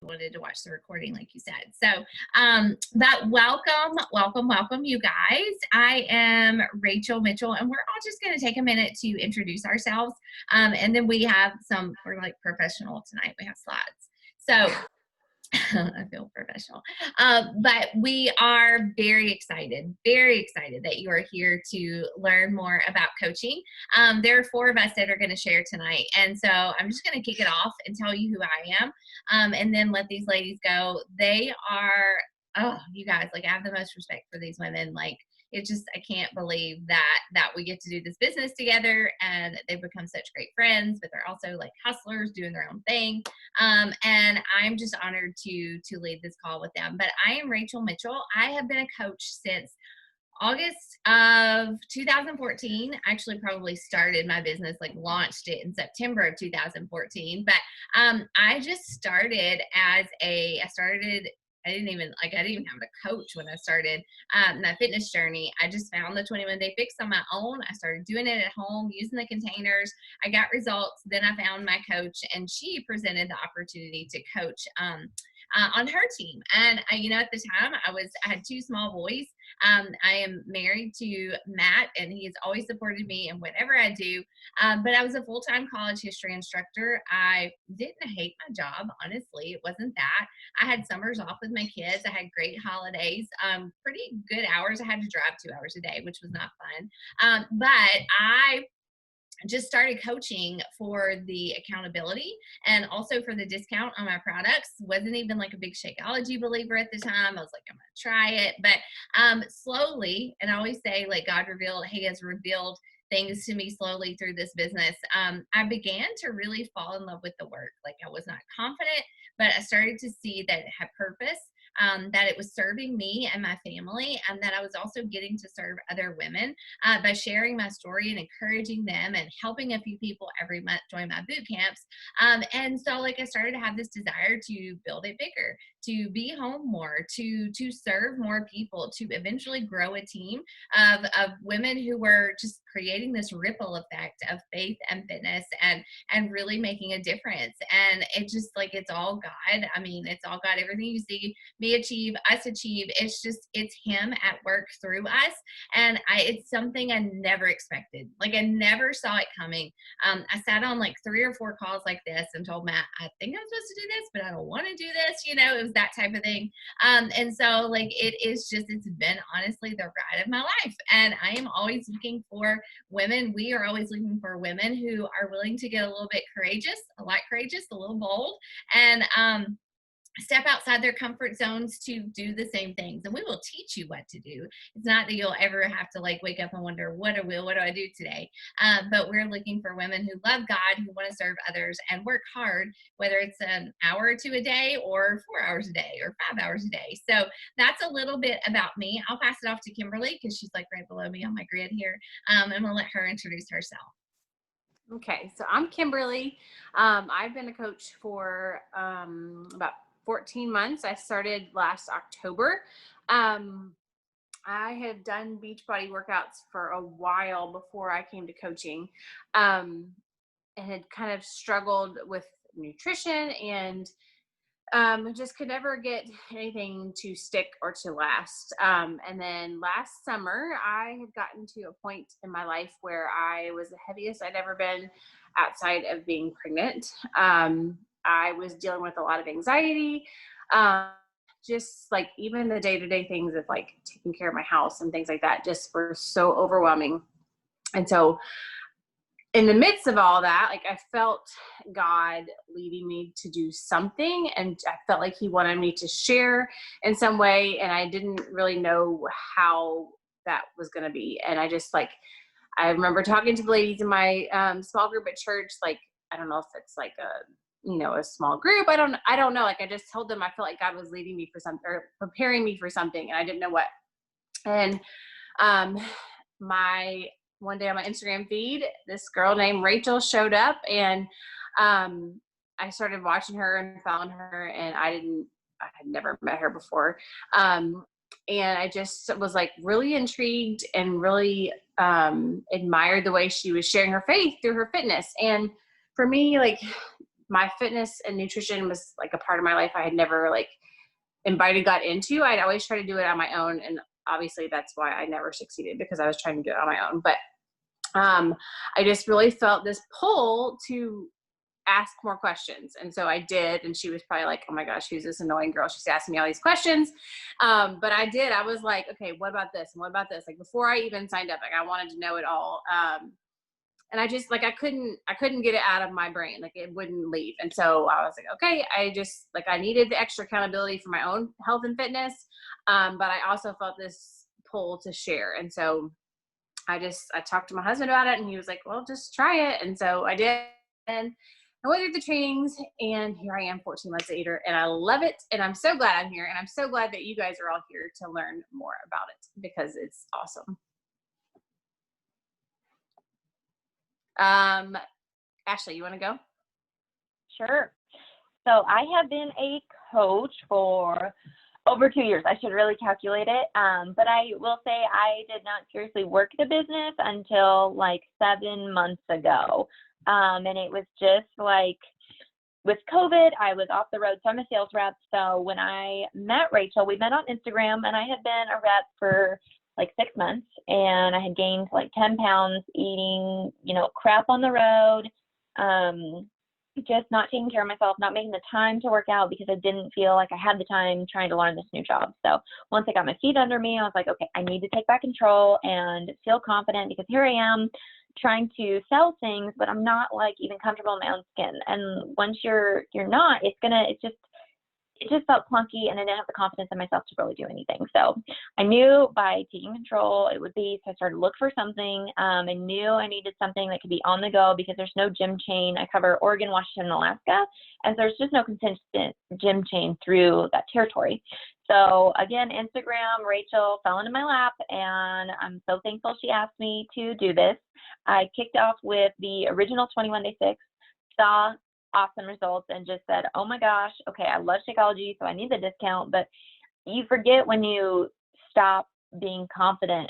wanted to watch the recording, like you said. So, but welcome, you guys. I am Rachel Mitchell, and we're all just going to take a minute to introduce ourselves. And then we're like professional tonight. We have slides. So, I feel professional. But we are very excited that you are here to learn more about coaching. There are 4 of us that are going to share tonight. And so I'm just going to kick it off and tell you who I am, and then let these ladies go. They are, oh, you guys, like, I have the most respect for these women. Like, I can't believe that we get to do this business together, and they've become such great friends, but they're also like hustlers doing their own thing. And I'm just honored to lead this call with them. But I am Rachel Mitchell. I have been a coach since August of 2014. I actually probably started my business, like launched it in September of 2014. But I just started I didn't even have a coach when I started my fitness journey. I just found the 21-day fix on my own. I started doing it at home, using the containers. I got results. Then I found my coach, and she presented the opportunity to coach on her team. And at the time I had 2 small boys. I am married to Matt, and he has always supported me in whatever I do. But I was a full-time college history instructor. I didn't hate my job, honestly. It wasn't that. I had summers off with my kids. I had great holidays, pretty good hours. I had to drive 2 hours a day, which was not fun. But I just started coaching for the accountability and also for the discount on my products. Wasn't even like a big Shakeology believer at the time. I was like, I'm going to try it. But slowly, and I always say, like, he has revealed things to me slowly through this business. I began to really fall in love with the work. Like, I was not confident, but I started to see that it had purpose. That it was serving me and my family, and that I was also getting to serve other women by sharing my story and encouraging them and helping a few people every month join my boot camps. And so, like, I started to have this desire to build it bigger, to be home more, to serve more people, to eventually grow a team of women who were just creating this ripple effect of faith and fitness and really making a difference. And it just, like, it's all God. I mean, it's all God. Everything you see me achieve, us achieve, it's him at work through us. And it's something I never expected. Like, I never saw it coming. I sat on like 3 or 4 calls like this and told Matt, I think I'm supposed to do this, but I don't want to do this. It was that type of thing. And so, like, it's been honestly the ride of my life. And I am always looking for women. We are always looking for women who are willing to get a little bit courageous, a little bold, and step outside their comfort zones to do the same things. And we will teach you what to do. It's not that you'll ever have to, like, wake up and wonder, what do I do today? But we're looking for women who love God, who want to serve others and work hard, whether it's an hour or 2 a day or 4 hours a day or 5 hours a day. So that's a little bit about me. I'll pass it off to Kimberly, because she's like right below me on my grid here. I'm going to let her introduce herself. Okay, so I'm Kimberly. I've been a coach for about 14 months. I started last October. I had done Beachbody workouts for a while before I came to coaching, and had kind of struggled with nutrition and just could never get anything to stick or to last. And then last summer, I had gotten to a point in my life where I was the heaviest I'd ever been outside of being pregnant. I was dealing with a lot of anxiety, just like even the day-to-day things of like taking care of my house and things like that just were so overwhelming. And so in the midst of all that, like, I felt God leading me to do something, and I felt like he wanted me to share in some way. And I didn't really know how that was going to be. And I remember talking to the ladies in my small group at church. Like, I don't know if it's like a small group. I don't know. Like, I just told them I felt like God was leading me for something, or preparing me for something, and I didn't know what. And one day on my Instagram feed, this girl named Rachel showed up, and I started watching her and following her, and I had never met her before. And I just was like really intrigued and really admired the way she was sharing her faith through her fitness. And for me, like, my fitness and nutrition was like a part of my life I had never like got into. I'd always try to do it on my own. And obviously that's why I never succeeded, because I was trying to do it on my own. But I just really felt this pull to ask more questions. And so I did. And she was probably like, oh my gosh, who's this annoying girl? She's asking me all these questions. But I did. I was like, okay, what about this? And what about this? Like before I even signed up, like I wanted to know it all. And I just like, I couldn't get it out of my brain. Like it wouldn't leave. And so I was like, okay, I needed the extra accountability for my own health and fitness. But I also felt this pull to share. And so I talked to my husband about it, and he was like, well, just try it. And so I did. And I went through the trainings, and here I am 14 months later, and I love it. And I'm so glad I'm here. And I'm so glad that you guys are all here to learn more about it, because it's awesome. Ashley, you want to go? Sure. So I have been a coach for over 2 years. I should really calculate it. But I will say I did not seriously work the business until like 7 months ago. And it was just like with COVID, I was off the road. So I'm a sales rep. So when I met Rachel, we met on Instagram, and I had been a rep for like 6 months, and I had gained like 10 pounds eating, crap on the road. Just not taking care of myself, not making the time to work out because I didn't feel like I had the time trying to learn this new job. So once I got my feet under me, I was like, okay, I need to take back control and feel confident, because here I am trying to sell things, but I'm not like even comfortable in my own skin. And once you're not, it just felt clunky, and I didn't have the confidence in myself to really do anything. So I knew by taking control it would be, so I started to look for something. I knew I needed something that could be on the go, because there's no gym chain. I cover Oregon, Washington, and Alaska, and there's just no consistent gym chain through that territory. So again, Instagram, Rachel fell into my lap, and I'm so thankful she asked me to do this. I kicked off with the original 21 Day Fix, saw awesome results, and just said, oh my gosh, okay, I love Shakeology, so I need the discount. But you forget when you stop being confident,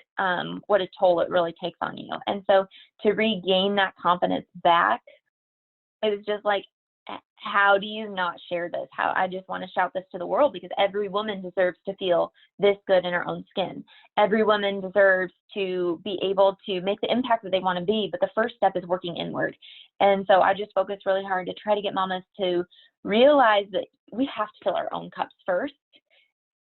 what a toll it really takes on you. And so to regain that confidence back, it was just like, how do you not share this? How I just want to shout this to the world, because every woman deserves to feel this good in her own skin. Every woman deserves to be able to make the impact that they want to be, but the first step is working inward. And so I just focused really hard to try to get mamas to realize that we have to fill our own cups first.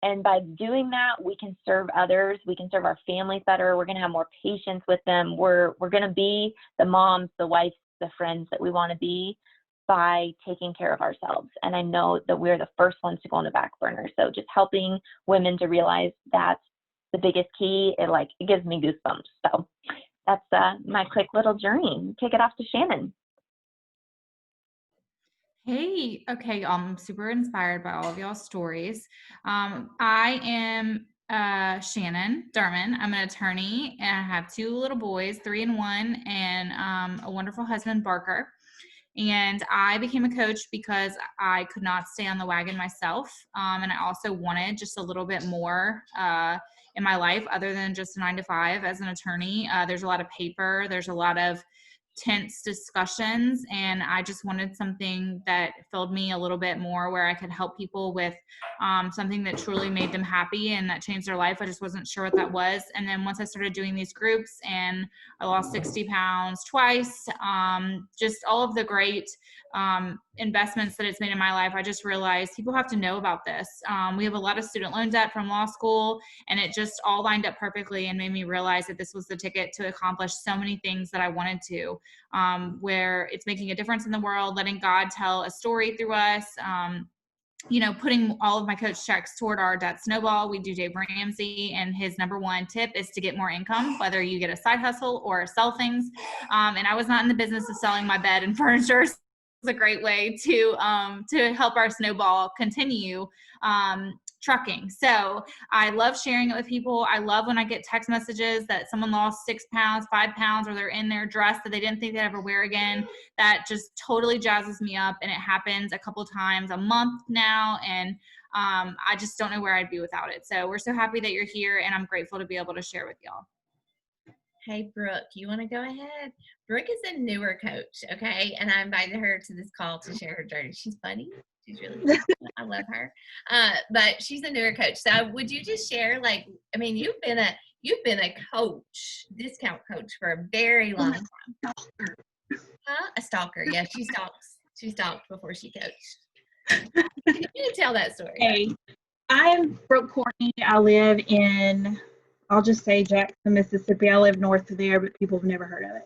And by doing that, we can serve others. We can serve our families better. We're going to have more patience with them. We're going to be the moms, the wives, the friends that we want to be by taking care of ourselves. And I know that we're the first ones to go on the back burner. So just helping women to realize that's the biggest key, it gives me goosebumps. So that's my quick little journey. Kick it off to Shannon. Hey, okay, I'm super inspired by all of y'all's stories. I am Shannon Derman. I'm an attorney, and I have 2 little boys, 3 and 1, and a wonderful husband, Barker. And I became a coach because I could not stay on the wagon myself. And I also wanted just a little bit more in my life other than just a 9-to-5 as an attorney. There's a lot of paper. There's a lot of tense discussions, and I just wanted something that filled me a little bit more, where I could help people with something that truly made them happy and that changed their life. I just wasn't sure what that was. And then once I started doing these groups, and I lost 60 pounds twice, just all of the great investments that it's made in my life, I just realized people have to know about this. We have a lot of student loan debt from law school, and it just all lined up perfectly and made me realize that this was the ticket to accomplish so many things that I wanted to, where it's making a difference in the world, letting God tell a story through us, putting all of my coach checks toward our debt snowball. We do Dave Ramsey, and his number 1 tip is to get more income, whether you get a side hustle or sell things. And I was not in the business of selling my bed and furniture. So it's a great way to help our snowball continue trucking. So I love sharing it with people. I love when I get text messages that someone lost 6 pounds, 5 pounds, or they're in their dress that they didn't think they'd ever wear again. That just totally jazzes me up. And it happens a couple times a month now. And I just don't know where I'd be without it. So we're so happy that you're here, and I'm grateful to be able to share with y'all. Hey, Brooke, you want to go ahead? Brooke is a newer coach, okay? And I invited her to this call to share her journey. She's funny. She's really funny. I love her. But she's a newer coach. So would you just share, like, I mean, you've been a coach, discount coach for a very long time. Huh? A stalker. Yeah, she stalks. She stalked before she coached. You can tell that story. Hey, I'm Brooke Courtney. I live in, I'll just say Jackson, Mississippi. I live north of there, but people have never heard of it.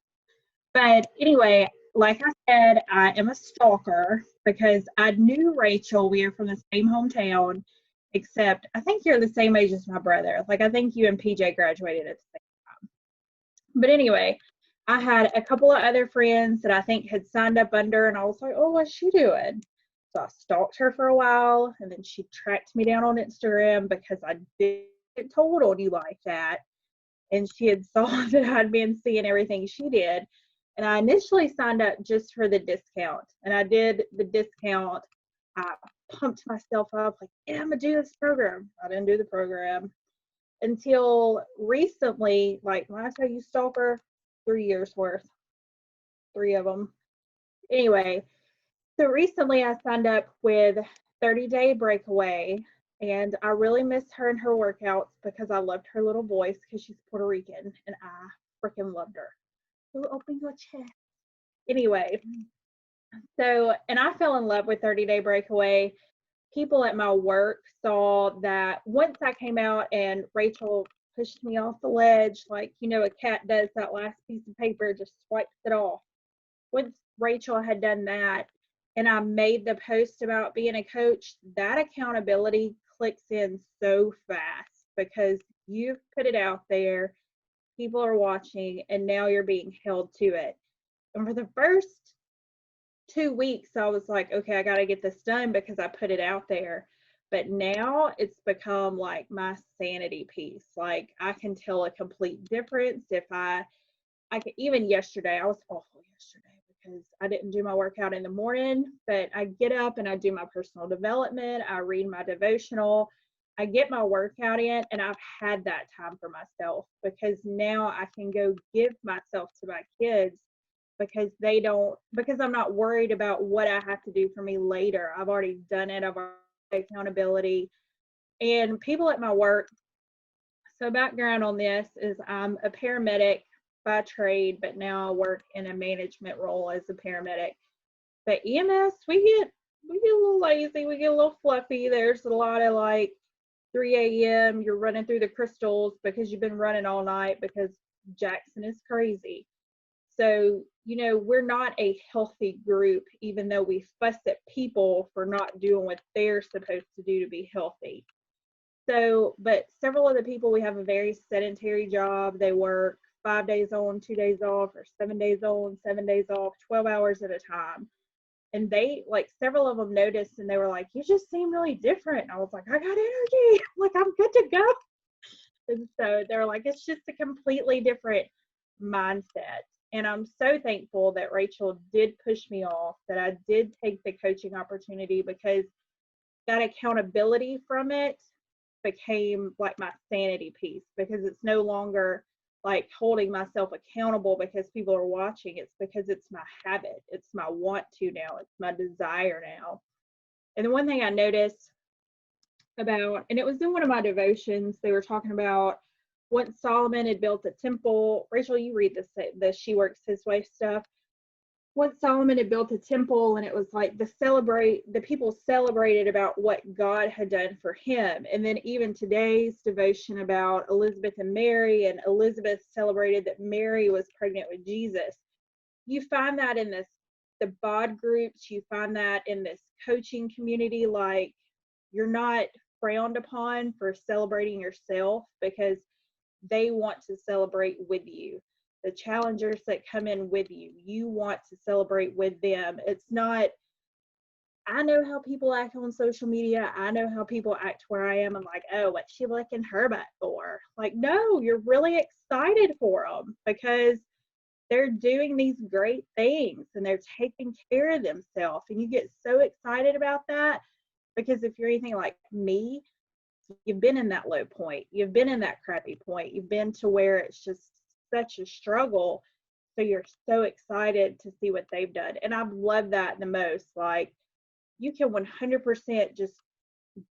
But anyway, like I said, I am a stalker because I knew Rachel. We are from the same hometown, except I think you're the same age as my brother. Like, I think you and PJ graduated at the same time. But anyway, I had a couple of other friends that I think had signed up under, and I was like, oh, what's she doing? So I stalked her for a while, and then she tracked me down on Instagram because I didn't told on you like that. And she had saw that I'd been seeing everything she did. And I initially signed up just for the discount. And I did the discount. I pumped myself up like, yeah, I'm going to do this program. I didn't do the program until recently. Like, when I tell you stalker, 3 years worth, 3 of them. Anyway, so recently I signed up with 30-day breakaway, and I really miss her and her workouts because I loved her little voice because she's Puerto Rican, and I freaking loved her. So open your chest. Anyway, so, and I fell in love with 30-day breakaway. People at my work saw that once I came out and Rachel pushed me off the ledge, like, you know, a cat does that last piece of paper, just swipes it off. Once Rachel had done that, and I made the post about being a coach, that accountability clicks in so fast because you've put it out there, people are watching, and now you're being held to it. And for the first 2 weeks, I was like, okay, I got to get this done because I put it out there. But now it's become like my sanity piece. Like, I can tell a complete difference if I can, even yesterday, I was awful yesterday because I didn't do my workout in the morning, but I get up and I do my personal development. I read my devotional. I get my workout in, and I've had that time for myself because now I can go give myself to my kids because I'm not worried about what I have to do for me later. I've already done it. I've already accountability. And people at my work, so background on this is I'm a paramedic by trade, but now I work in a management role as a paramedic. But EMS, we get a little lazy, we get a little fluffy. There's a lot of like 3 a.m. you're running through the crystals because you've been running all night because Jackson is crazy. So, you know, we're not a healthy group, even though we fuss at people for not doing what they're supposed to do to be healthy. So, but several of the people, we have a very sedentary job. They work 5 days on, 2 days off, or 7 days on, 7 days off, 12 hours at a time. And they, like, several of them noticed, and they were like, you just seem really different. And I was like, I got energy. Like, I'm good to go. And so they were like, it's just a completely different mindset. And I'm so thankful that Rachel did push me off, that I did take the coaching opportunity, because that accountability from it became like my sanity piece, because it's no longer like holding myself accountable because people are watching. It's because it's my habit. It's my want to now. It's my desire now. And the one thing I noticed about, and it was in one of my devotions, they were talking about once Solomon had built a temple. Rachel, you read the She Works His Way stuff. Once Solomon had built a temple, and it was like the people celebrated about what God had done for him. And then even today's devotion about Elizabeth and Mary, and Elizabeth celebrated that Mary was pregnant with Jesus. You find that in the bod groups, you find that in this coaching community. Like, you're not frowned upon for celebrating yourself because they want to celebrate with you. The challengers that come in with you, you want to celebrate with them. It's not, I know how people act on social media. I know how people act where I am. I'm like, oh, what's she licking her butt for? Like, no, you're really excited for them because they're doing these great things and they're taking care of themselves. And you get so excited about that because if you're anything like me, you've been in that low point. You've been in that crappy point. You've been to where it's just such a struggle. So you're so excited to see what they've done. And I've loved that the most. Like, you can 100% just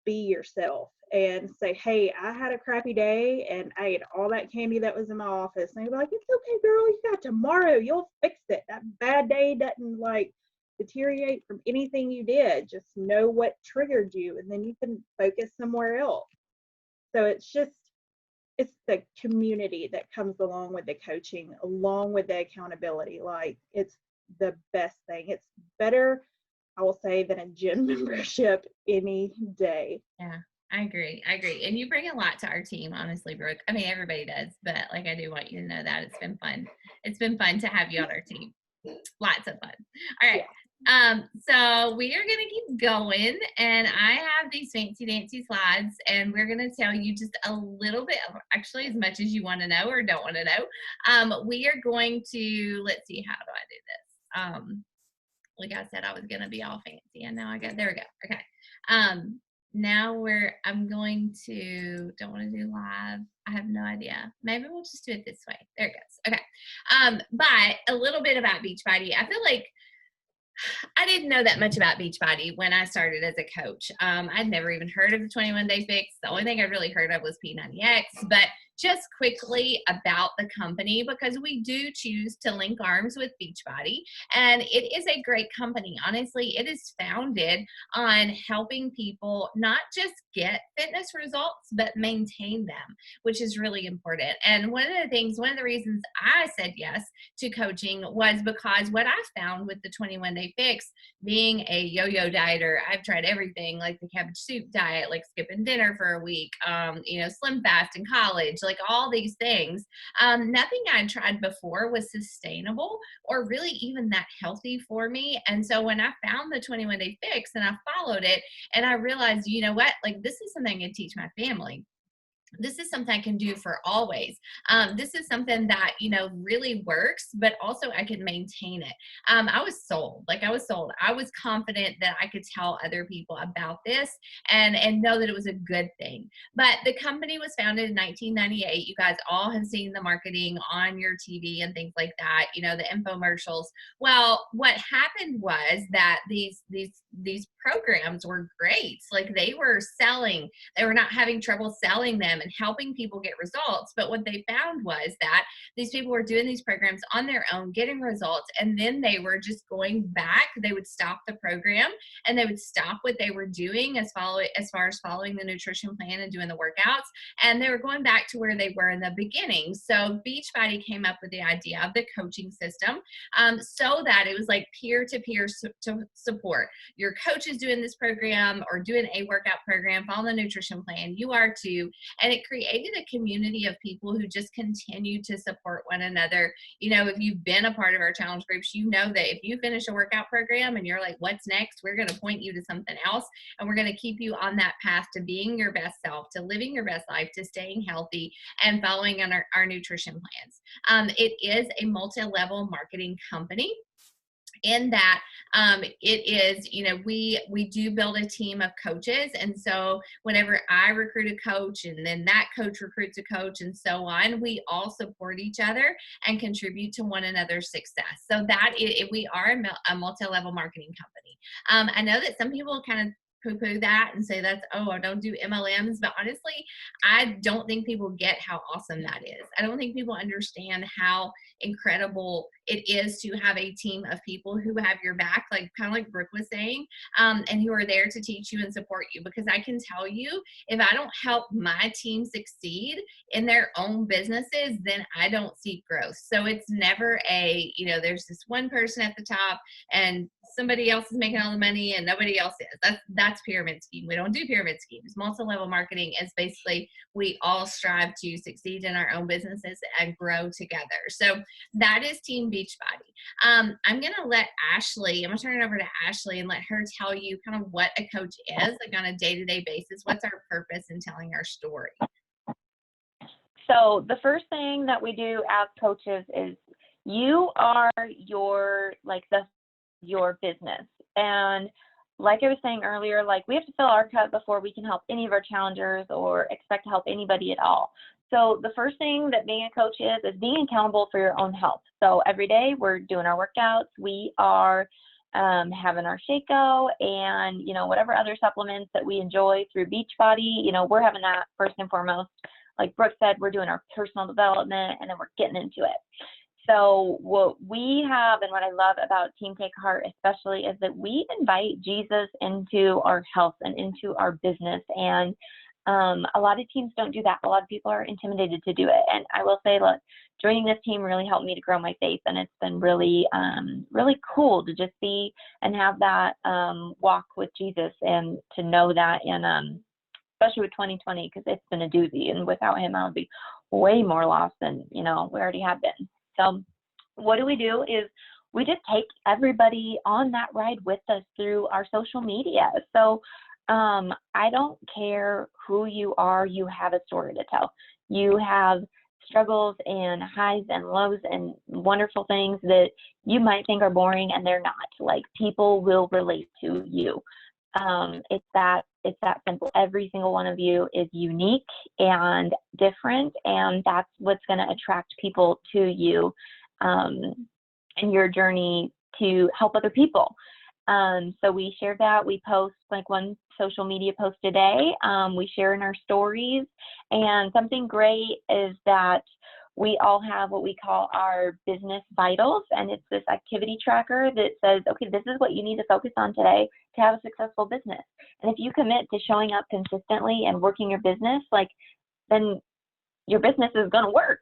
be yourself and say, hey, I had a crappy day and I ate all that candy that was in my office. And they'll be like, it's okay, girl, you got tomorrow, you'll fix it. That bad day doesn't like deteriorate from anything you did. Just know what triggered you, and then you can focus somewhere else. So it's the community that comes along with the coaching, along with the accountability. Like, it's the best thing. It's better, I will say, than a gym membership any day. Yeah, I agree. And you bring a lot to our team, honestly, Brooke. I mean, everybody does, but like, I do want you to know that it's been fun. It's been fun to have you on our team. Lots of fun. All right. So we are going to keep going, and I have these fancy dancy slides, and we're going to tell you just a little bit of, actually, as much as you want to know or don't want to know. We are going to, let's see, how do I do this? Like I said, I was going to be all fancy, and now there we go. Okay. Now I'm going to, don't want to do live. I have no idea. Maybe we'll just do it this way. There it goes. Okay. But a little bit about Beachbody. I feel like I didn't know that much about Beachbody when I started as a coach. I'd never even heard of the 21-day fix. The only thing I really heard of was P90X, but just quickly about the company, because we do choose to link arms with Beachbody, and it is a great company. Honestly, it is founded on helping people not just get fitness results, but maintain them, which is really important. And one of the reasons I said yes to coaching was because what I found with the 21-day fix, being a yo-yo dieter, I've tried everything, like the cabbage soup diet, like skipping dinner for a week, slim fast in college, like all these things. Nothing I'd tried before was sustainable or really even that healthy for me. And so when I found the 21-day fix and I followed it, and I realized, you know what, like, this is something I can teach my family. This is something I can do for always. This is something that, really works, but also I can maintain it. I was sold. I was confident that I could tell other people about this and know that it was a good thing. But the company was founded in 1998. You guys all have seen the marketing on your TV and things like that, the infomercials. Well, what happened was that these programs were great. Like, they were selling. They were not having trouble selling them and helping people get results. But what they found was that these people were doing these programs on their own, getting results, and then they were just going back. They would stop the program and they would stop what they were doing as far as following the nutrition plan and doing the workouts, and they were going back to where they were in the beginning. So Beachbody came up with the idea of the coaching system, so that it was like peer-to-peer support. Your coach is doing this program or doing a workout program, following the nutrition plan, you are too. And it created a community of people who just continue to support one another. If you've been a part of our challenge groups, you know that if you finish a workout program and you're like, what's next? We're going to point you to something else, and we're going to keep you on that path to being your best self, to living your best life, to staying healthy and following on our nutrition plans. It is a multi-level marketing company, in that it is, we do build a team of coaches. And so whenever I recruit a coach and then that coach recruits a coach and so on, we all support each other and contribute to one another's success. So we are a multi-level marketing company. I know that some people kind of poo-poo that and say that's, oh, I don't do MLMs, but honestly, I don't think people get how awesome that is. I don't think people understand how incredible it is to have a team of people who have your back, like kind of like Brooke was saying, and who are there to teach you and support you. Because I can tell you, if I don't help my team succeed in their own businesses, then I don't see growth. So it's never there's this one person at the top and somebody else is making all the money and nobody else is. That's pyramid scheme. We don't do pyramid schemes. Multi-level marketing is basically we all strive to succeed in our own businesses and grow together. So that is Team Beachbody. I'm going to let Ashley, I'm going to turn it over to Ashley and let her tell you kind of what a coach is, like on a day-to-day basis. What's our purpose in telling our story? So the first thing that we do as coaches is you are your business. And like I was saying earlier, like we have to fill our cup before we can help any of our challengers or expect to help anybody at all. So the first thing that being a coach is being accountable for your own health. So every day we're doing our workouts. We are having our Shaco and, whatever other supplements that we enjoy through Beachbody, we're having that first and foremost. Like Brooke said, we're doing our personal development and then we're getting into it. So what we have and what I love about Team Take Heart especially is that we invite Jesus into our health and into our business. And a lot of teams don't do that. A lot of people are intimidated to do it. And I will say, look, joining this team really helped me to grow my faith. And it's been really, really cool to just see and have that walk with Jesus and to know that in, especially with 2020, because it's been a doozy. And without him, I would be way more lost than, we already have been. So what do is we just take everybody on that ride with us through our social media. So I don't care who you are, you have a story to tell. You have struggles and highs and lows and wonderful things that you might think are boring and they're not. Like people will relate to you. It's that simple. Every single one of you is unique and different, and that's what's going to attract people to you in your journey to help other people. So we share that. We post like one social media post a day. We share in our stories. And something great is that we all have what we call our business vitals. And it's this activity tracker that says, okay, this is what you need to focus on today to have a successful business. And if you commit to showing up consistently and working your business, then your business is going to work.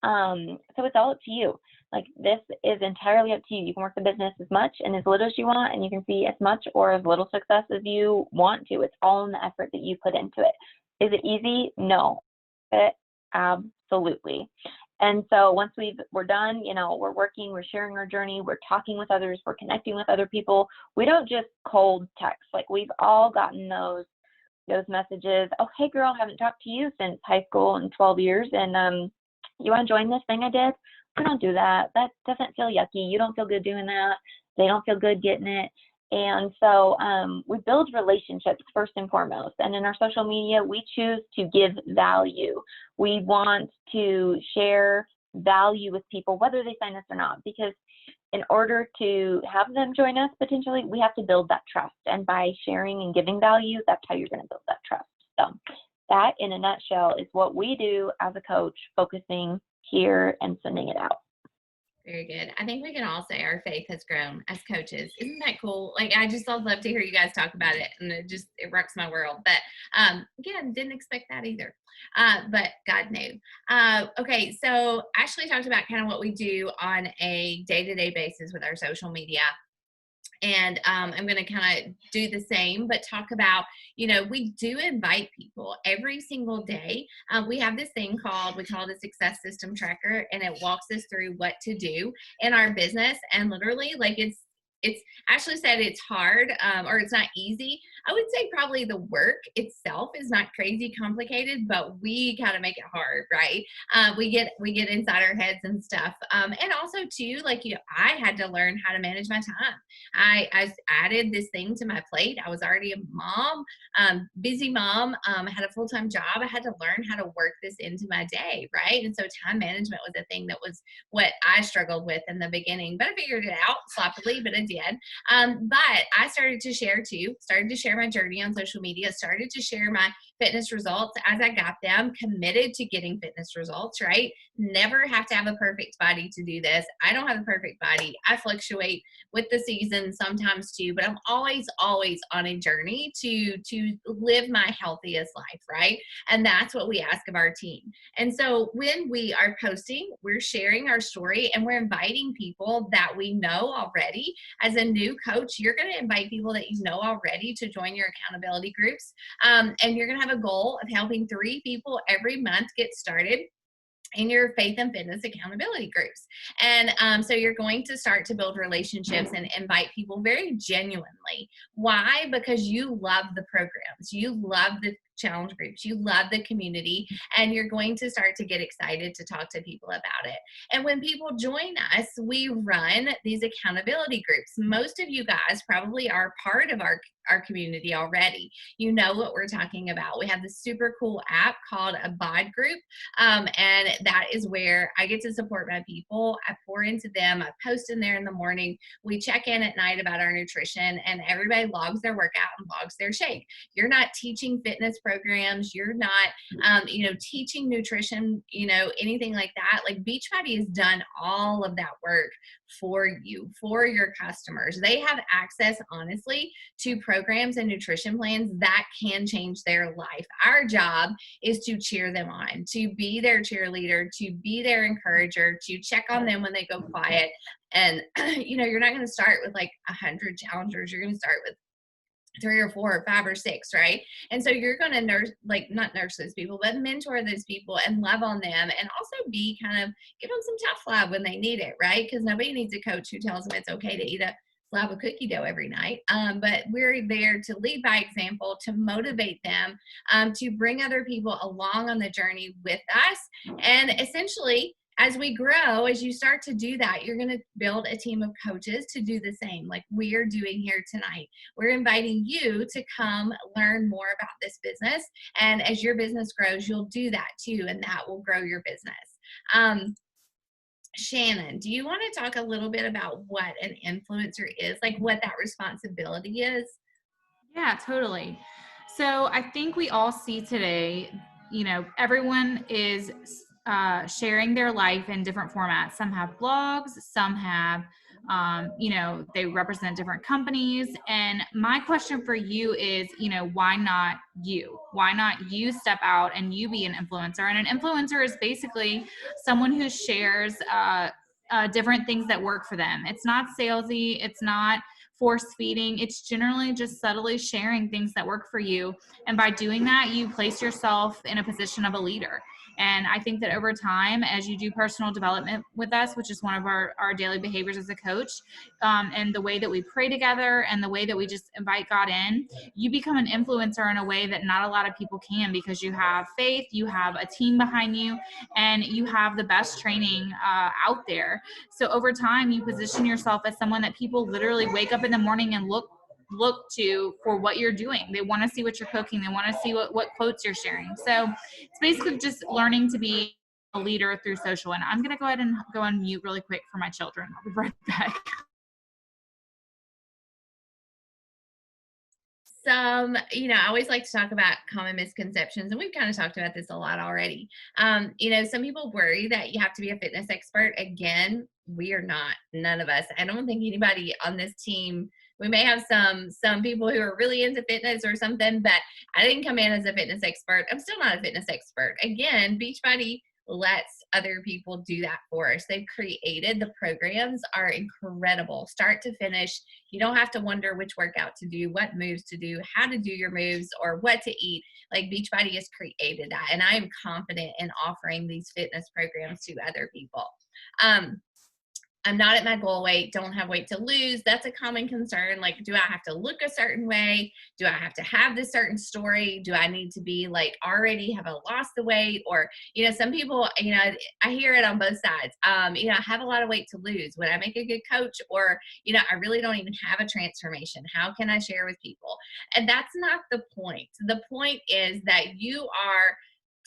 So it's all up to you. Like this is entirely up to you. You can work the business as much and as little as you want, and you can see as much or as little success as you want to. It's all in the effort that you put into it. Is it easy? No, absolutely. And so once we're done, we're working, we're sharing our journey, we're talking with others, we're connecting with other people. We don't just cold text. Like we've all gotten those messages. Oh, hey girl, haven't talked to you since high school in 12 years. And you want to join this thing I did? We don't do that. That doesn't feel yucky. You don't feel good doing that. They don't feel good getting it. And so we build relationships first and foremost. And in our social media, we choose to give value. We want to share value with people, whether they sign us or not, because in order to have them join us, potentially, we have to build that trust. And by sharing and giving value, that's how you're going to build that trust. So that, in a nutshell, is what we do as a coach, focusing here and sending it out. Very good. I think we can all say our faith has grown as coaches. Isn't that cool? Like, I just love to hear you guys talk about it, and it rocks my world. But again, didn't expect that either. But God knew. Okay, so Ashley talked about kind of what we do on a day-to-day basis with our social media. And I'm going to kind of do the same, but talk about, we do invite people every single day. We have this thing we call it a success system tracker, and it walks us through what to do in our business. And literally, like it's Ashley said it's hard, or it's not easy. I would say probably the work itself is not crazy complicated, but we kind of make it hard, right? We get inside our heads and stuff. And also too, like, I had to learn how to manage my time. I added this thing to my plate. I was already a mom, busy mom, had a full-time job. I had to learn how to work this into my day, right? And so time management was a thing that was what I struggled with in the beginning, but I figured it out sloppily, but I did. But I started to share my journey on social media, started to share my fitness results as I got them, committed to getting fitness results, right? Never have to have a perfect body to do this. I don't have a perfect body. I fluctuate with the season sometimes too, but I'm always on a journey to live my healthiest life, right? And that's what we ask of our team. And so when we are posting, we're sharing our story and we're inviting people that we know already. As a new coach, you're going to invite people that you know already to join your accountability groups. And you're going to have a goal of helping 3 people every month get started in your faith and fitness accountability groups. And so you're going to start to build relationships and invite people very genuinely. Why? Because you love the programs. You love the challenge groups. You love the community, and you're going to start to get excited to talk to people about it. And when people join us, we run these accountability groups. Most of you guys probably are part of our community already. You know what we're talking about. We have this super cool app called a bod group, and that is where I get to support my people. I pour into them. I post in there in the morning. We check in at night about our nutrition, and everybody logs their workout and logs their shake. You're not teaching fitness programs. You're not, teaching nutrition, anything like that. Like Beachbody has done all of that work for you, for your customers. They have access, honestly, to programs and nutrition plans that can change their life. Our job is to cheer them on, to be their cheerleader, to be their encourager, to check on them when they go quiet. And, you're not going to start with like 100 challengers. You're going to start with 3 or 4 or 5 or 6, right? And so you're going to not nurse those people, but mentor those people and love on them, and also be kind of give them some tough love when they need it, right? Because nobody needs a coach who tells them it's okay to eat a slab of cookie dough every night. But we're there to lead by example, to motivate them, to bring other people along on the journey with us. And essentially, as we grow, as you start to do that, you're going to build a team of coaches to do the same, like we're doing here tonight. We're inviting you to come learn more about this business. And as your business grows, you'll do that too, and that will grow your business. Shannon, do you want to talk a little bit about what an influencer is, like what that responsibility is? Yeah, totally. So I think we all see today, everyone is sharing their life in different formats. Some have blogs, some have, they represent different companies. And my question for you is, why not you? Why not you step out and you be an influencer? And an influencer is basically someone who shares different things that work for them. It's not salesy. It's not force feeding. It's generally just subtly sharing things that work for you. And by doing that, you place yourself in a position of a leader. And I think that over time, as you do personal development with us, which is one of our daily behaviors as a coach, and the way that we pray together and the way that we just invite God in, you become an influencer in a way that not a lot of people can, because you have faith, you have a team behind you, and you have the best training out there. So over time, you position yourself as someone that people literally wake up in the morning and look to for what you're doing. They want to see what you're cooking. They want to see what quotes you're sharing. So it's basically just learning to be a leader through social. And I'm going to go ahead and go on mute really quick for my children. I'll be right back. I always like to talk about common misconceptions, and we've kind of talked about this a lot already. Some people worry that you have to be a fitness expert. Again, we are not, none of us. I don't think anybody on this team, we may have some people who are really into fitness or something, but I didn't come in as a fitness expert. I'm still not a fitness expert. Again, Beachbody lets other people do that for us. They've created, the programs are incredible, start to finish. You don't have to wonder which workout to do, what moves to do, how to do your moves, or what to eat. Like Beachbody has created that, and I am confident in offering these fitness programs to other people. I'm not at my goal weight, don't have weight to lose. That's a common concern. Like, do I have to look a certain way? Do I have to have this certain story? Do I need to be like already have lost the weight? Or, some people, I hear it on both sides. I have a lot of weight to lose. Would I make a good coach? Or, I really don't even have a transformation. How can I share with people? And that's not the point. The point is that you are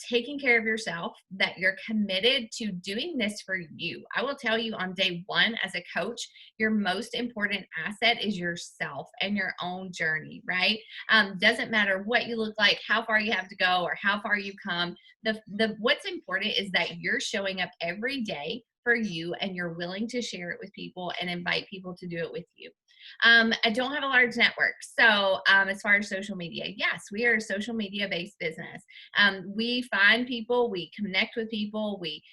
taking care of yourself, that you're committed to doing this for you. I will tell you, on day one as a coach, your most important asset is yourself and your own journey, right? Doesn't matter what you look like, how far you have to go, or how far you come. What's important is that you're showing up every day for you, and you're willing to share it with people and invite people to do it with you. I don't have a large network. So as far as social media, yes, we are a social media based business. We find people, we connect with people, we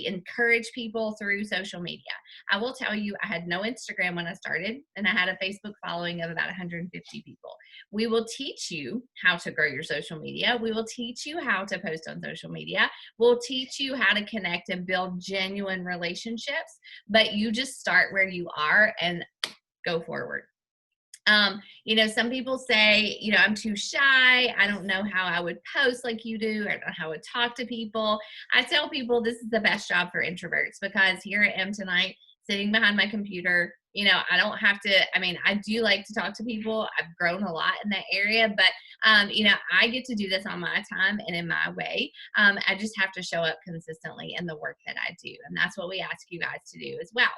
encourage people through social media. I will tell you, I had no Instagram when I started, and I had a Facebook following of about 150 people. We will teach you how to grow your social media. We will teach you how to post on social media. We'll teach you how to connect and build genuine relationships, but you just start where you are and go forward. Some people say, I'm too shy. I don't know how I would post like you do. I don't know how I would talk to people. I tell people this is the best job for introverts, because here I am tonight sitting behind my computer. I don't have to, I do like to talk to people. I've grown a lot in that area, but, I get to do this on my time and in my way. I just have to show up consistently in the work that I do. And that's what we ask you guys to do as well.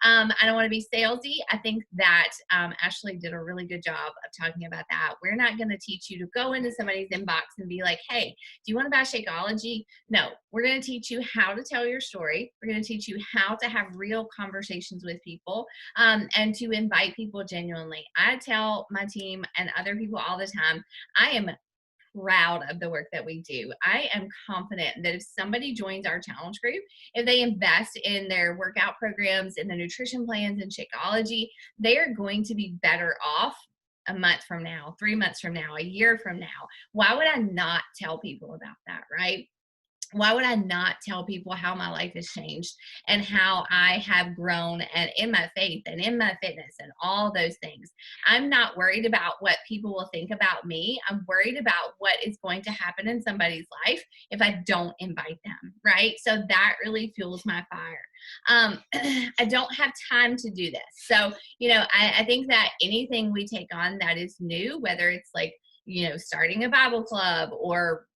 I don't want to be salesy. I think that Ashley did a really good job of talking about that. We're not going to teach you to go into somebody's inbox and be like, hey, do you want to buy Shakeology? No, we're going to teach you how to tell your story. We're going to teach you how to have real conversations with people, and to invite people genuinely. I tell my team and other people all the time, I am proud of the work that we do. I am confident that if somebody joins our challenge group, if they invest in their workout programs, in the nutrition plans and Shakeology, they are going to be better off a month from now, 3 months from now, a year from now. Why would I not tell people about that, right? Why would I not tell people how my life has changed and how I have grown and in my faith and in my fitness and all those things? I'm not worried about what people will think about me. I'm worried about what is going to happen in somebody's life if I don't invite them, right? So that really fuels my fire. I don't have time to do this. So, I think that anything we take on that is new, whether it's like, starting a Bible club or,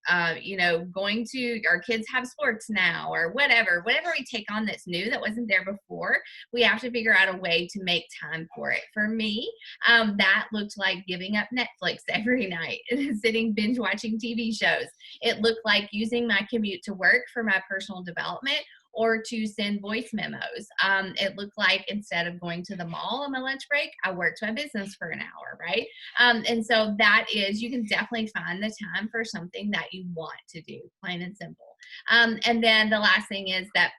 going to, our kids have sports now or whatever we take on that's new that wasn't there before, we have to figure out a way to make time for it. For me, that looked like giving up Netflix every night and sitting binge watching TV shows. It looked like using my commute to work for my personal development or to send voice memos. It looked like instead of going to the mall on my lunch break, I worked my business for an hour, right? And so that is, you can definitely find the time for something that you want to do, plain and simple. And then the last thing is that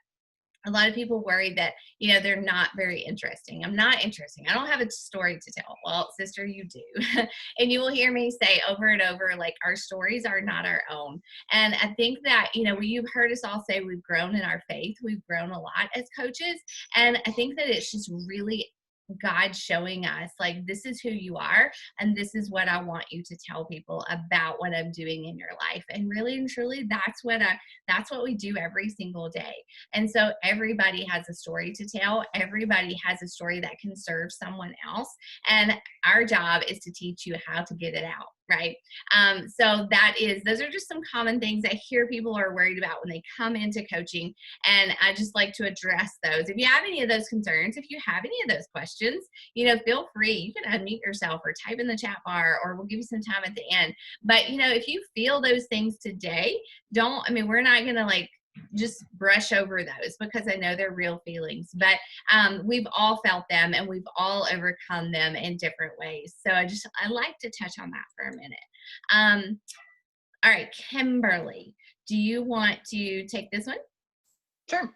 a lot of people worry that, they're not very interesting. I'm not interesting. I don't have a story to tell. Well, sister, you do. And you will hear me say over and over, like, our stories are not our own. And I think that, you've heard us all say we've grown in our faith. We've grown a lot as coaches. And I think that it's just really God showing us, like, this is who you are, and this is what I want you to tell people about what I'm doing in your life. And really and truly, that's what we do every single day. And so everybody has a story to tell. Everybody has a story that can serve someone else. And our job is to teach you how to get it out, right? So those are just some common things I hear people are worried about when they come into coaching. And I just like to address those. If you have any of those concerns, if you have any of those questions, feel free. You can unmute yourself or type in the chat bar, or we'll give you some time at the end. But, if you feel those things today, we're not going to just brush over those, because I know they're real feelings, but we've all felt them and we've all overcome them in different ways. So I like to touch on that for a minute. All right, Kimberly, do you want to take this one? Sure.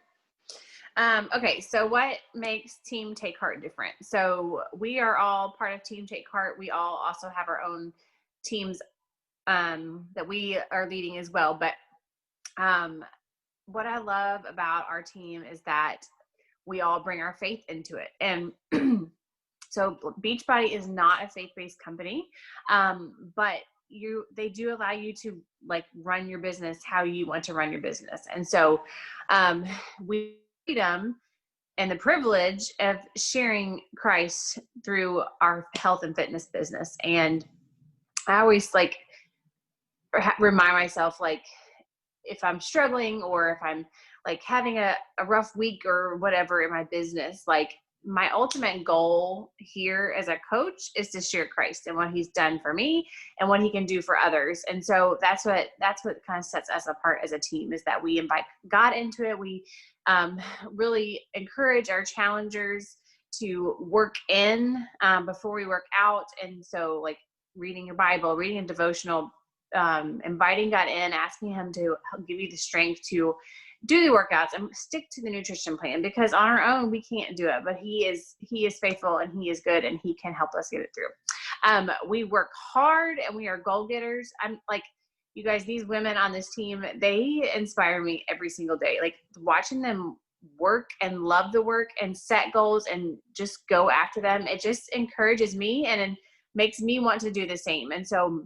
Okay, so what makes Team Take Heart different? So we are all part of Team Take Heart. We all also have our own teams that we are leading as well. But what I love about our team is that we all bring our faith into it. And so Beachbody is not a faith-based company, but they do allow you to run your business how you want to run your business. And so we freedom and the privilege of sharing Christ through our health and fitness business. And I always remind myself, if I'm struggling or if I'm having a rough week or whatever in my business, my ultimate goal here as a coach is to share Christ and what he's done for me and what he can do for others. And so that's what kind of sets us apart as a team, is that we invite God into it. We really encourage our challengers to work in before we work out. And so reading your Bible, reading a devotional, inviting God in, asking him to give you the strength to do the workouts and stick to the nutrition plan, because on our own we can't do it, but he is faithful and he is good and he can help us get it through. We work hard and we are goal getters. I'm you guys, these women on this team, they inspire me every single day. Watching them work and love the work and set goals and just go after them, it just encourages me. And makes me want to do the same. And so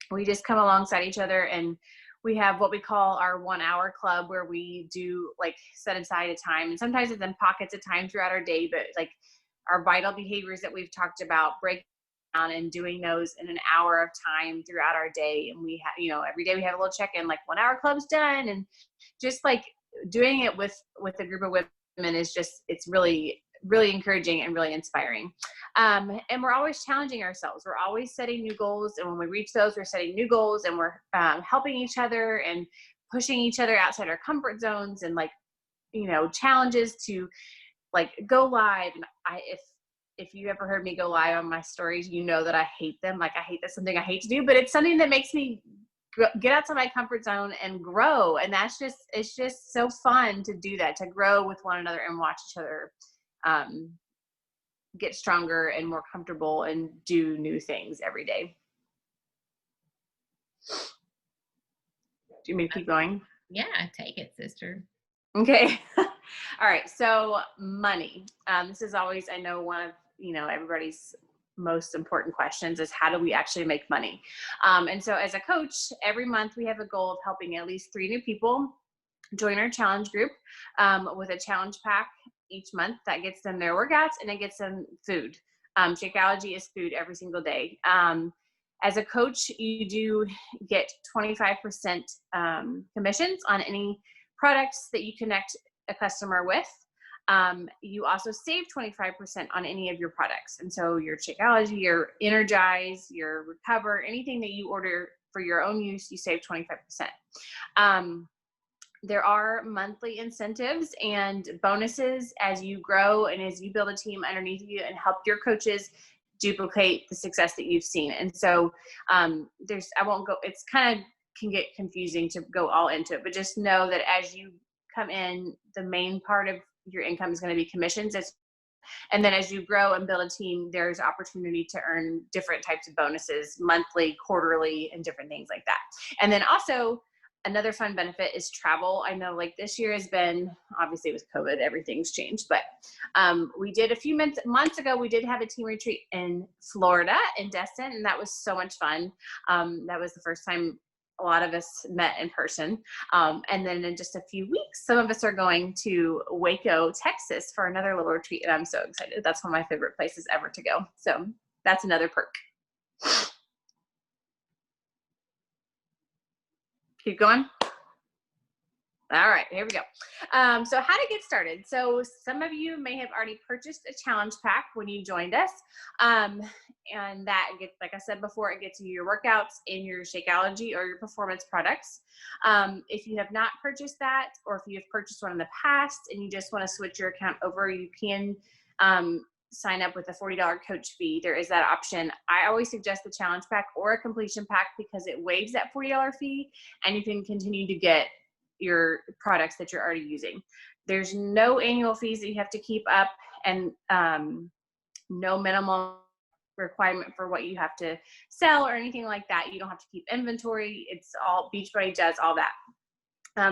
we just come alongside each other, and we have what we call our 1 hour club, where we do like set aside a time, and sometimes it's in pockets of time throughout our day, but like our vital behaviors that we've talked about, break down and doing those in an hour of time throughout our day. And we have, you know, every day we have a little check-in, like 1 hour club's done. And just like doing it with a group of women is just, it's really, really encouraging and really inspiring. And we're always challenging ourselves. We're always setting new goals. And when we reach those, we're setting new goals, and we're helping each other and pushing each other outside our comfort zones, and like, you know, challenges to like go live. And if you ever heard me go live on my stories, you know that I hate them. Like, that's something I hate to do, but it's something that makes me get outside my comfort zone and grow. And it's just so fun to do that, to grow with one another and watch each other get stronger and more comfortable and do new things every day. Do you want me to keep going? Yeah, take it, sister. Okay. All right. So money. This is always, I know, one of, you know, everybody's most important questions is, how do we actually make money? And so as a coach, every month we have a goal of helping at least 3 new people join our challenge group with a challenge pack each month that gets them their workouts, and it gets them food. Shakeology is food every single day. As a coach, you do get 25% commissions on any products that you connect a customer with. You also save 25% on any of your products. And so your Shakeology, your Energize, your Recover, anything that you order for your own use, you save 25%. There are monthly incentives and bonuses as you grow and as you build a team underneath you and help your coaches duplicate the success that you've seen. And so I won't go, it's kind of can get confusing to go all into it, but just know that as you come in, the main part of your income is going to be commissions. And then as you grow and build a team, there's opportunity to earn different types of bonuses, monthly, quarterly, and different things like that. And then also another fun benefit is travel. I know like this year has been, obviously with COVID, everything's changed, but we did a few months ago, we did have a team retreat in Florida, in Destin, and that was so much fun. That was the first time a lot of us met in person. And then in just a few weeks, some of us are going to Waco, Texas for another little retreat. And I'm so excited. That's one of my favorite places ever to go. So that's another perk. Keep going. All right, here we go. So how to get started. So some of you may have already purchased a challenge pack when you joined us. And that gets, like I said before, it gets you your workouts in your Shakeology or your performance products. If you have not purchased that, or if you have purchased one in the past and you just want to switch your account over, you can sign up with a $40 coach fee. There is that option. I always suggest the challenge pack or a completion pack because it waives that $40 fee and you can continue to get your products that you're already using. There's no annual fees that you have to keep up, and no minimum requirement for what you have to sell or anything like that. You don't have to keep inventory. It's all, Beachbody does all that.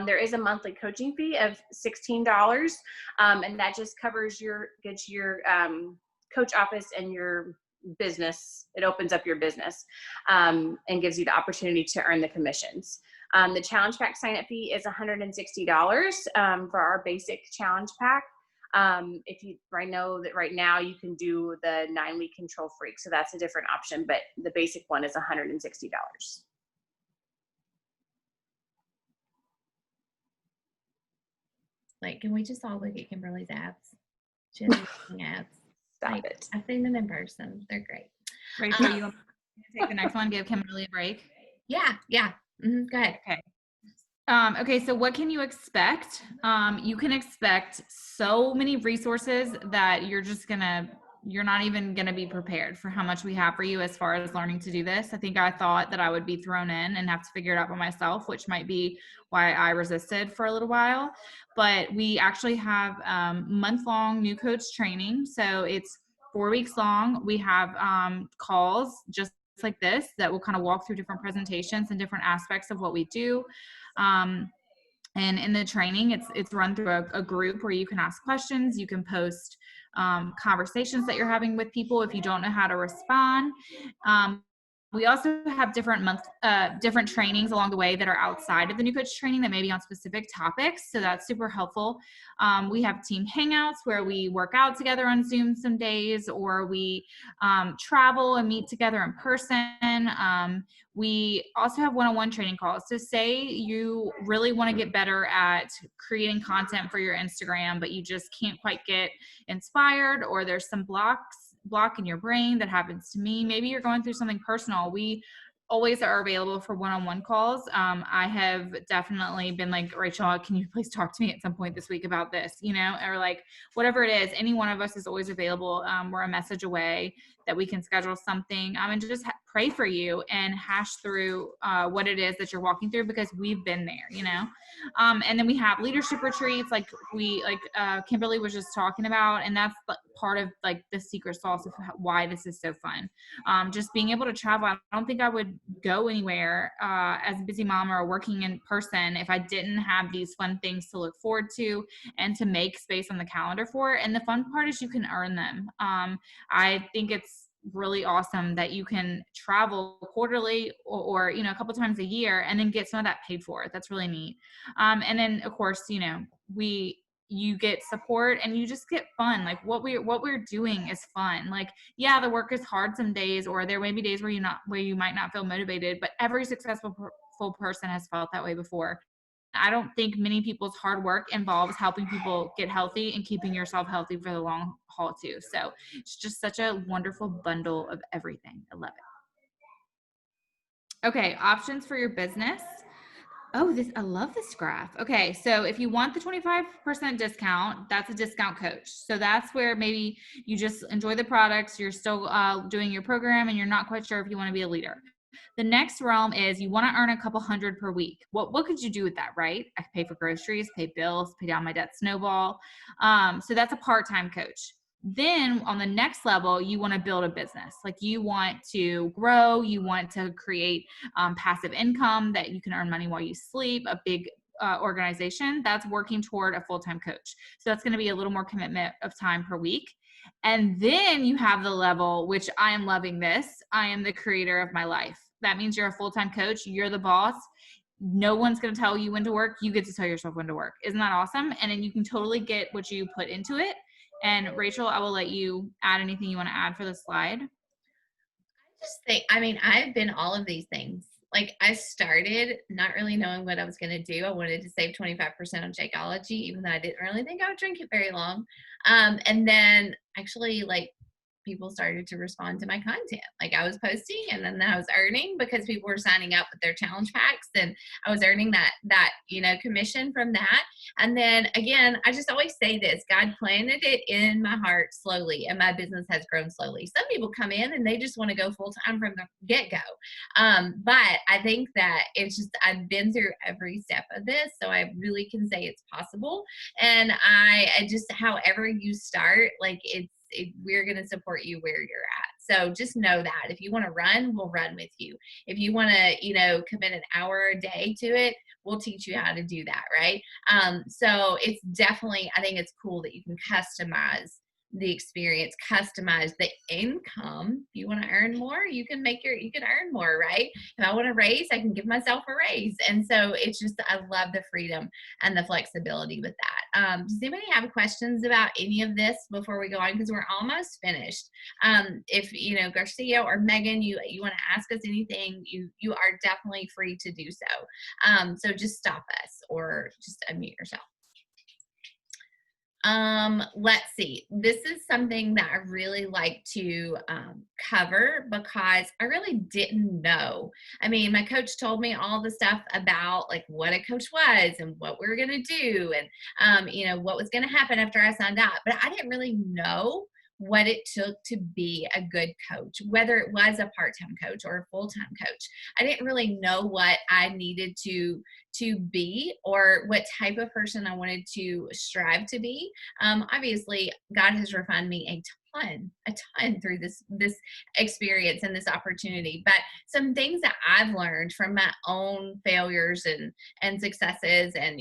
There is a monthly coaching fee of $16, and that just covers gets your coach office and your business. It opens up your business and gives you the opportunity to earn the commissions. The challenge pack sign-up fee is $160 for our basic challenge pack. I know that right now you can do the 9-week control freak, so that's a different option, but the basic one is $160. Like, can we just all look at Kimberly's abs? She has amazing abs. Stop it. I've seen them in person. They're great. Rachel, you want to take the next one? Give Kimberly a break. Yeah. Mm-hmm. Go ahead. Okay. Okay, so what can you expect? You can expect so many resources that you're not even gonna be prepared for how much we have for you as far as learning to do this. I think I thought that I would be thrown in and have to figure it out by myself, which might be why I resisted for a little while. But we actually have month-long new coach training. So it's 4 weeks long. We have calls just like this that will kind of walk through different presentations and different aspects of what we do. And in the training, it's run through a group where you can ask questions. You can post conversations that you're having with people if you don't know how to respond. We also have different trainings along the way that are outside of the new coach training that may be on specific topics. So that's super helpful. We have team hangouts where we work out together on Zoom some days, or we travel and meet together in person. We also have one-on-one training calls. So say you really want to get better at creating content for your Instagram, but you just can't quite get inspired, or there's some block in your brain. That happens to me. Maybe you're going through something personal. We always are available for one-on-one calls. I have definitely been like, Rachel, can you please talk to me at some point this week about this, or like whatever it is. Any one of us is always available. We're a message away that we can schedule something and just pray for you and hash through what it is that you're walking through, because we've been there, and then we have leadership retreats like Kimberly was just talking about, and that's part of like the secret sauce of why this is so fun. Just being able to travel. I don't think I would go anywhere as a busy mom or working in person if I didn't have these fun things to look forward to and to make space on the calendar for. And the fun part is you can earn them. I think it's really awesome that you can travel quarterly or a couple times a year and then get some of that paid for. That's really neat. And then of course, you get support and you just get fun. Like what we're doing is fun. Like, yeah, the work is hard some days, or there may be days where you might not feel motivated, but every successful full person has felt that way before. I don't think many people's hard work involves helping people get healthy and keeping yourself healthy for the long haul too. So it's just such a wonderful bundle of everything. I love it. Okay, options for your business. Oh, I love this graph. Okay, so if you want the 25% discount, that's a discount coach. So that's where maybe you just enjoy the products, you're still doing your program, and you're not quite sure if you want to be a leader. The next realm is you want to earn a couple hundred per week. What could you do with that, right? I could pay for groceries, pay bills, pay down my debt snowball. So that's a part-time coach. Then on the next level, you want to build a business. Like you want to grow, you want to create passive income that you can earn money while you sleep, a big organization that's working toward a full-time coach. So that's going to be a little more commitment of time per week. And then you have the level, which I am loving this. I am the creator of my life. That means you're a full-time coach. You're the boss. No one's going to tell you when to work. You get to tell yourself when to work. Isn't that awesome? And then you can totally get what you put into it. And Rachel, I will let you add anything you want to add for the slide. I've been all of these things. Like I started not really knowing what I was going to do. I wanted to save 25% on Shakeology, even though I didn't really think I would drink it very long. And then actually people started to respond to my content. Like I was posting and then I was earning because people were signing up with their challenge packs, and I was earning that commission from that. And then again, I just always say this, God planted it in my heart slowly, and my business has grown slowly. Some people come in and they just want to go full time from the get go. But I think that it's just, I've been through every step of this, so I really can say it's possible. And I just, however you start, we're going to support you where you're at. So just know that if you want to run, we'll run with you. If you want to, commit an hour a day to it, we'll teach you how to do that. Right. So it's definitely, I think it's cool that you can customize the experience, customize the income. If you want to earn more, you can earn more, right? If I want to raise, I can give myself a raise. And so it's just, I love the freedom and the flexibility with that. Does anybody have questions about any of this before we go on? Because we're almost finished. If, Garcia or Megan, you want to ask us anything, you are definitely free to do so. So just stop us or just unmute yourself. Let's see. This is something that I really like to cover because I really didn't know. My coach told me all the stuff about what a coach was and what we were going to do and what was going to happen after I signed up, but I didn't really know what it took to be a good coach, whether it was a part-time coach or a full-time coach. I didn't really know what I needed to be or what type of person I wanted to strive to be. Obviously, God has refined me a a ton through this experience and this opportunity. But some things that I've learned from my own failures and successes, and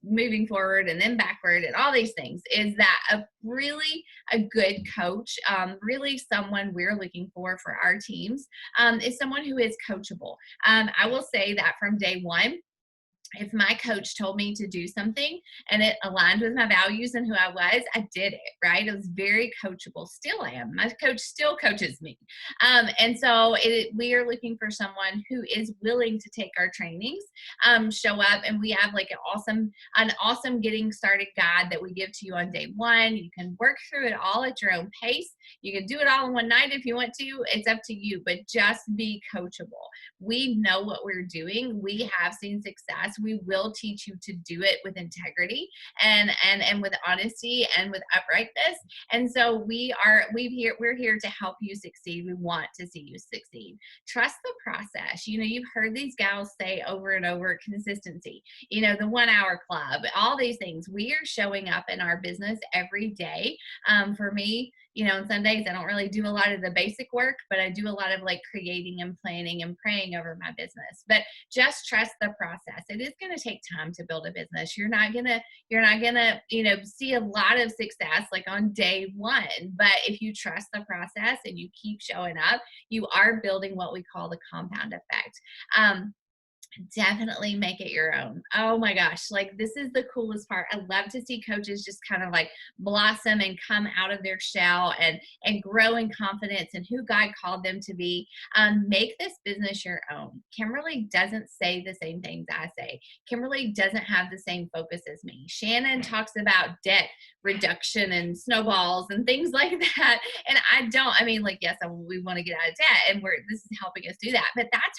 moving forward and then backward and all these things, is that a good coach, really someone we're looking for our teams, is someone who is coachable. I will say that from day one, if my coach told me to do something and it aligned with my values and who I was, I did it, right? It was very coachable. Still am. My coach still coaches me. And so we are looking for someone who is willing to take our trainings, show up, and we have like an awesome getting started guide that we give to you on day one. You can work through it all at your own pace. You can do it all in one night if you want to. It's up to you, but just be coachable. We know what we're doing. We have seen success. We will teach you to do it with integrity and with honesty and with uprightness. And so we're here to help you succeed. We want to see you succeed. Trust the process. You've heard these gals say over and over, consistency, the 1 hour club, all these things. We are showing up in our business every day. For me, on Sundays, I don't really do a lot of the basic work, but I do a lot of like creating and planning and praying over my business. But just trust the process. It is going to take time to build a business. You're not gonna, see a lot of success like on day one. But if you trust the process and you keep showing up, you are building what we call the compound effect. Definitely make it your own. Oh my gosh, like this is the coolest part. I love to see coaches just kind of like blossom and come out of their shell and grow in confidence and who God called them to be. Make this business your own. Kimberly doesn't say the same things I say. Kimberly doesn't have the same focus as me. Shannon talks about debt reduction and snowballs and things like that, and I don't. Yes, we want to get out of debt, and this is helping us do that, but that's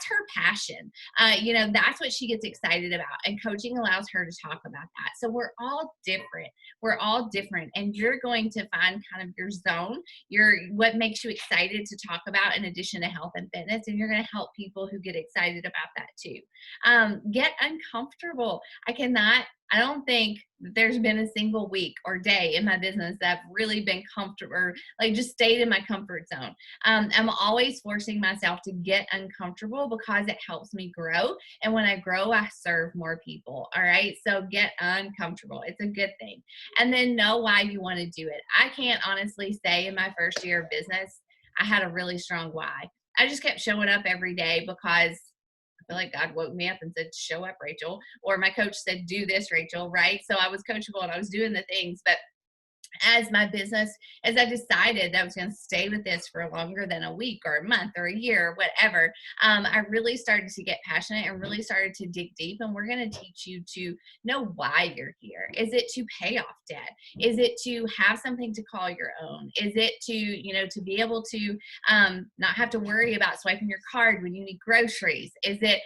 her passion. That's what she gets excited about, and coaching allows her to talk about that. So we're all different, and you're going to find kind of your zone, what makes you excited to talk about in addition to health and fitness, and you're going to help people who get excited about that too. Get uncomfortable. I don't think there's been a single week or day in my business that I've really been comfortable or like just stayed in my comfort zone. I'm always forcing myself to get uncomfortable because it helps me grow. And when I grow, I serve more people. All right. So get uncomfortable. It's a good thing. And then know why you want to do it. I can't honestly say in my first year of business, I had a really strong why. I just kept showing up every day because I feel like God woke me up and said, show up, Rachel. Or my coach said, do this, Rachel, right? So I was coachable and I was doing the things. But as I decided that I was going to stay with this for longer than a week or a month or a year or whatever, I really started to get passionate and really started to dig deep. And we're going to teach you to know why you're here. Is it to pay off debt? Is it to have something to call your own? Is it to be able to not have to worry about swiping your card when you need groceries? Is it,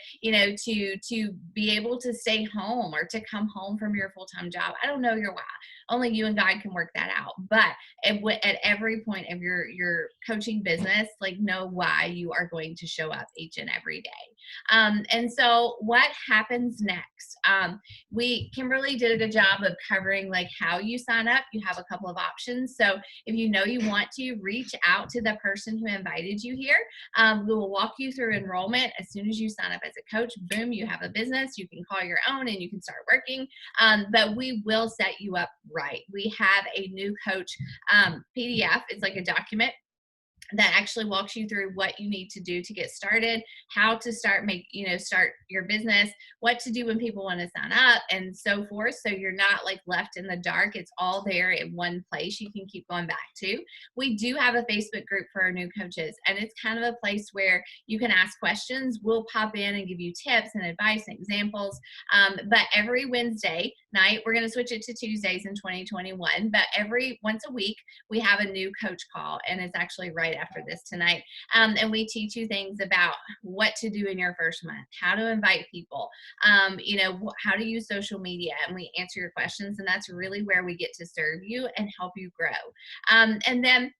to be able to stay home or to come home from your full-time job? I don't know your why. Only you and God can work that out. But at every point of your coaching business, like know why you are going to show up each and every day. And so what happens next? Kimberly did a good job of covering like how you sign up. You have a couple of options. So if you want to reach out to the person who invited you here, we will walk you through enrollment. As soon as you sign up as a coach, boom, you have a business. You can call your own and you can start working. But we will set you up right. We have a new coach PDF. It's like a document that actually walks you through what you need to do to get started, how to start your business, what to do when people want to sign up, and so forth. So you're not like left in the dark. It's all there in one place you can keep going back to. We do have a Facebook group for our new coaches, and it's kind of a place where you can ask questions. We'll pop in and give you tips and advice and examples. But every Wednesday night, we're going to switch it to Tuesdays in 2021, but once a week, we have a new coach call, and it's actually right after this tonight. And we teach you things about what to do in your first month, how to invite people, how to use social media, and we answer your questions. And that's really where we get to serve you and help you grow. And then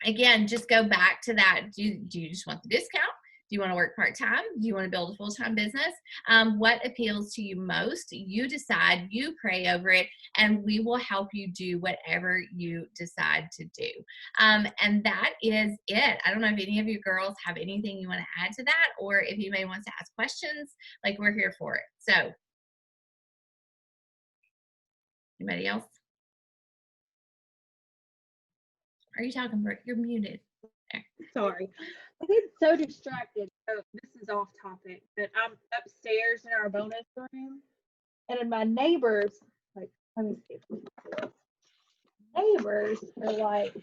again, just go back to that. Do you just want the discount? Do you want to work part-time? Do you want to build a full-time business? What appeals to you most? You decide, you pray over it, and we will help you do whatever you decide to do. And that is it. I don't know if any of you girls have anything you want to add to that, or if anybody wants to ask questions, like we're here for it. So, anybody else? Are you talking, Brooke? You're muted. Sorry. I get so distracted. So this is off topic, but I'm upstairs in our bonus room, and my neighbors, like, let me see. Neighbors are like,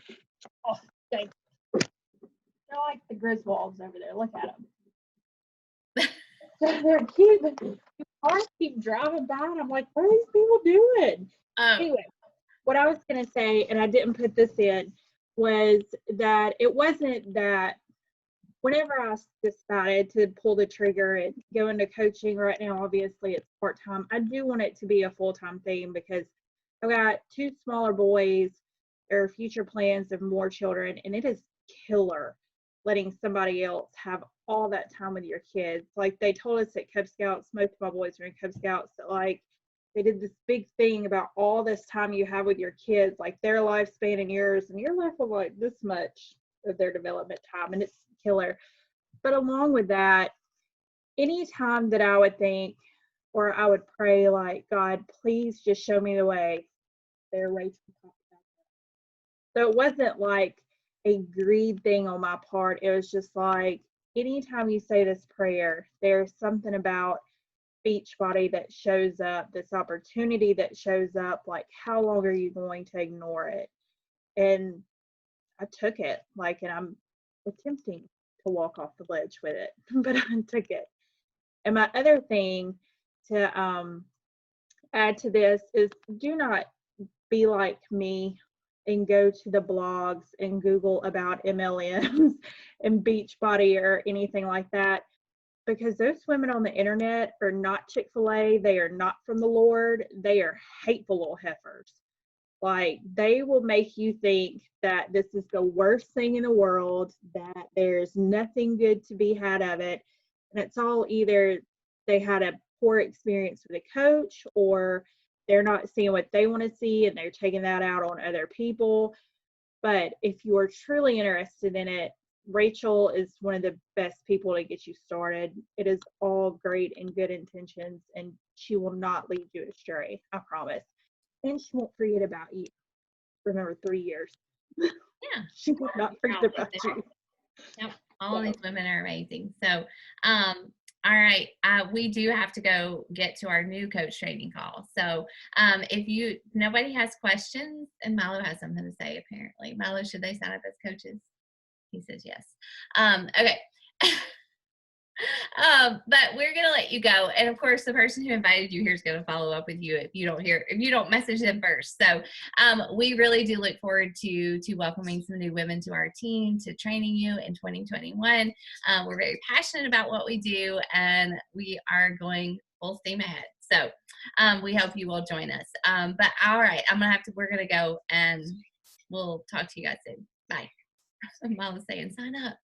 oh, thank you. They're like the Griswolds over there. Look at them. So they're keeping, cars keep driving by, and I'm like, what are these people doing? Anyway, what I was going to say, and I didn't put this in, was that it wasn't that whenever I decided to pull the trigger and go into coaching right now, obviously it's part-time. I do want it to be a full-time thing because I've got 2 smaller boys. There are future plans of more children, and it is killer letting somebody else have all that time with your kids. Like they told us at Cub Scouts, most of my boys are in Cub Scouts, that like they did this big thing about all this time you have with your kids, like their lifespan and yours, and you're left with like this much of their development time, and it's killer. But along with that, any time that I would think, or I would pray like, God, please just show me the way, there Rachel talked about that. So it wasn't like a greed thing on my part. It was just like, anytime you say this prayer, there's something about Beachbody that shows up, this opportunity that shows up, like how long are you going to ignore it? And I took it, like, and I'm attempting to walk off the ledge with it, but I took it. And my other thing to add to this is, do not be like me and go to the blogs and Google about MLMs and Beachbody or anything like that, because those women on the internet are not Chick-fil-A. They are not from the Lord. They are hateful little heifers. Like, they will make you think that this is the worst thing in the world, that there's nothing good to be had of it. And it's all either they had a poor experience with a coach, or they're not seeing what they want to see and they're taking that out on other people. But if you're truly interested in it, Rachel is one of the best people to get you started. It is all great and good intentions, and she will not lead you astray, I promise. And she won't forget about you. Remember, 3 years. Yeah. She will not forget about you. Yep. All of these women are amazing. So, all right. We do have to go get to our new coach training call. So, if nobody has questions, and Milo has something to say, apparently. Milo, should they sign up as coaches? He says yes. Okay. But we're going to let you go. And of course, the person who invited you here is going to follow up with you if you don't message them first. So, we really do look forward to welcoming some new women to our team, to training you in 2021. We're very passionate about what we do, and we are going full steam ahead. So, we hope you will join us. But all right, we're going to go, and we'll talk to you guys soon. Bye. Mom was saying, sign up.